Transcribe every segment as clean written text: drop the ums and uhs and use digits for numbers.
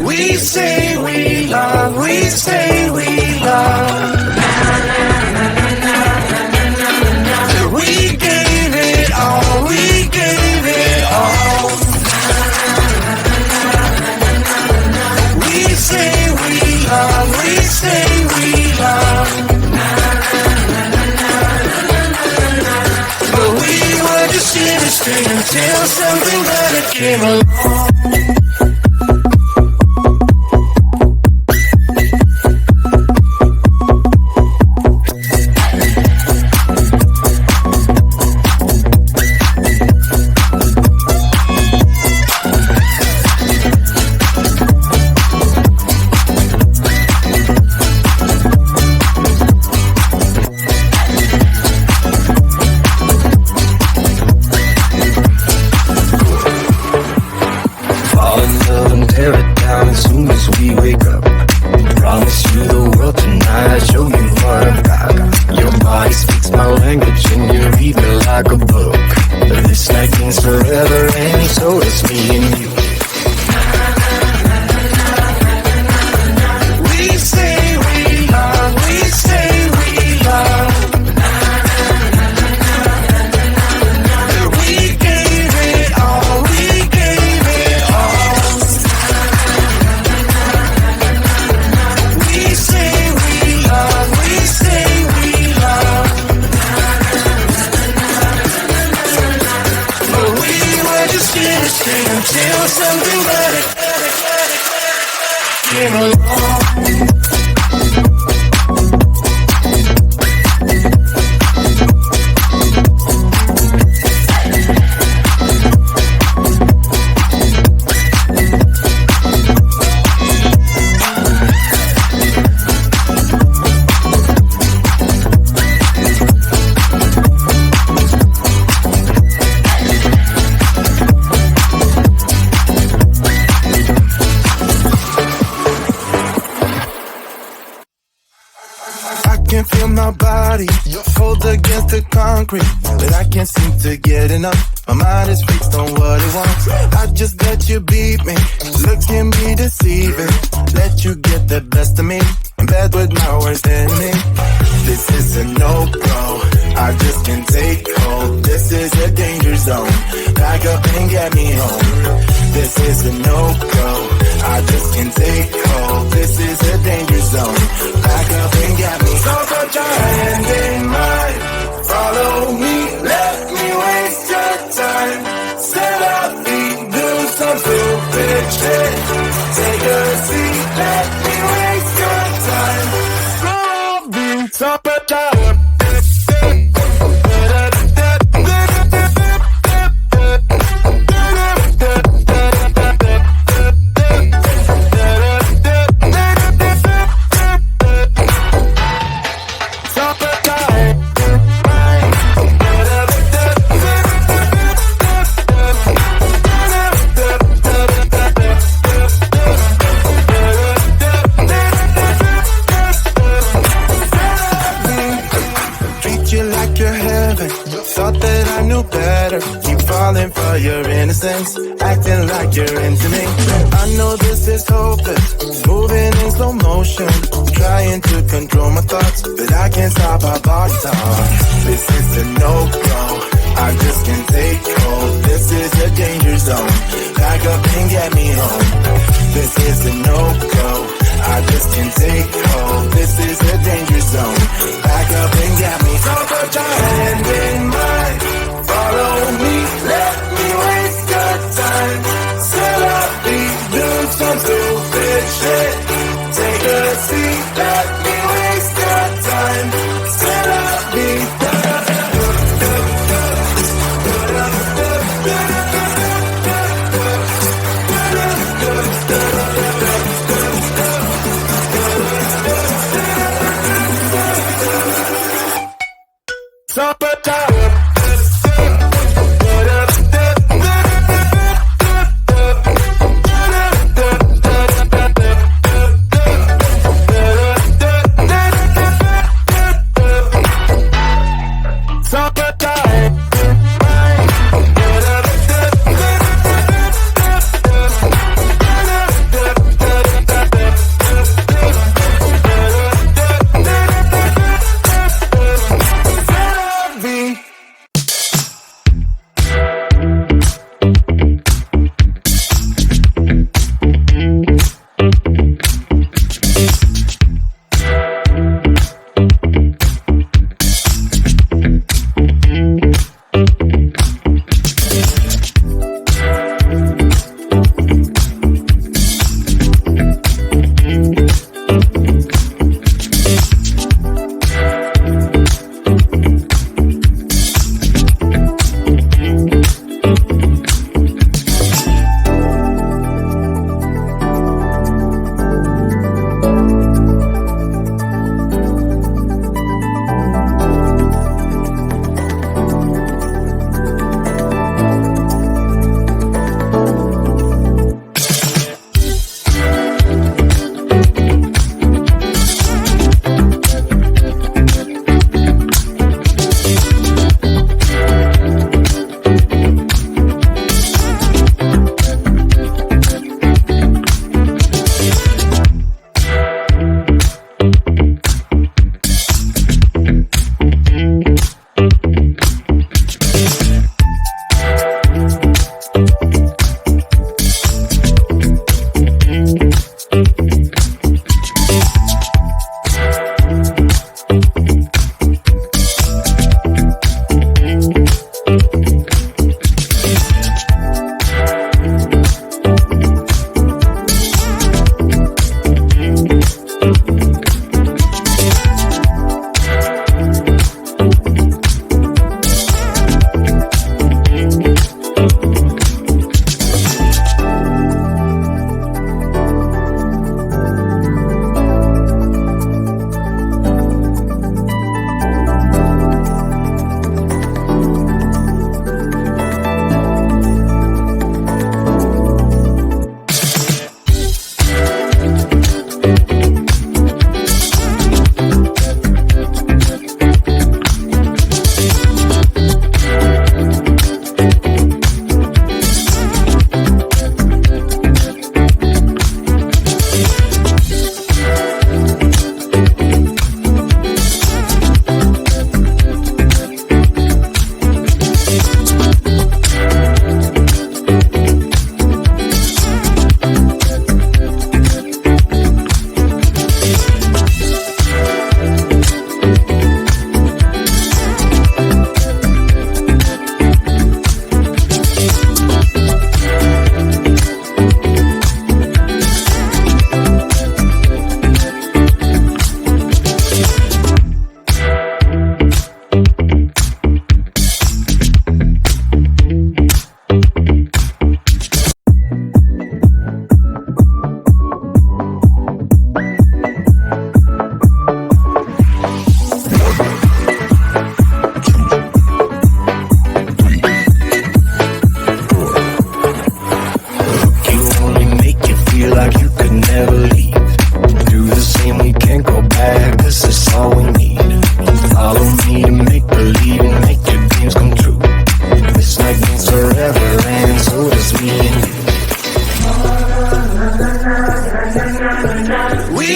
We say we love, we say we love. We gave it all, we gave it all. We say we love, we say we love. But we were just innocent until something better came along. Until something better came along. Cold against the concrete, but I can't seem to get enough. My mind is fixed on what it wants. I just let you beat me. Looks can be deceiving. Let you get the best of me. In bed with my worst enemy. This is a no-go. I just can't take hold. This is a danger zone. Back up and get me home. This is a no-go. I just can't take hold. This is a danger zone. Back up and get me. So put your hand in mine. Follow me. Let me waste your time. Set up feet. Do some stupid shit. Take a seat. Let me waste your time. Roll me. Top it down. For your innocence, acting like you're into me. I know this is hopeless, moving in slow motion, trying to control my thoughts, but I can't stop our body talk. This is a no-go, I just can't take hold. This is a danger zone, back up and get me home. This is a no-go, I just can't take hold. This is a danger zone, back up and get me. So put your hand in mine. Follow me, let me waste your time. Set up beat, do some stupid shit. Take a seat, let me waste your time. Set up beat. Stop it down.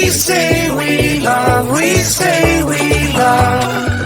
We say we love, we say we love.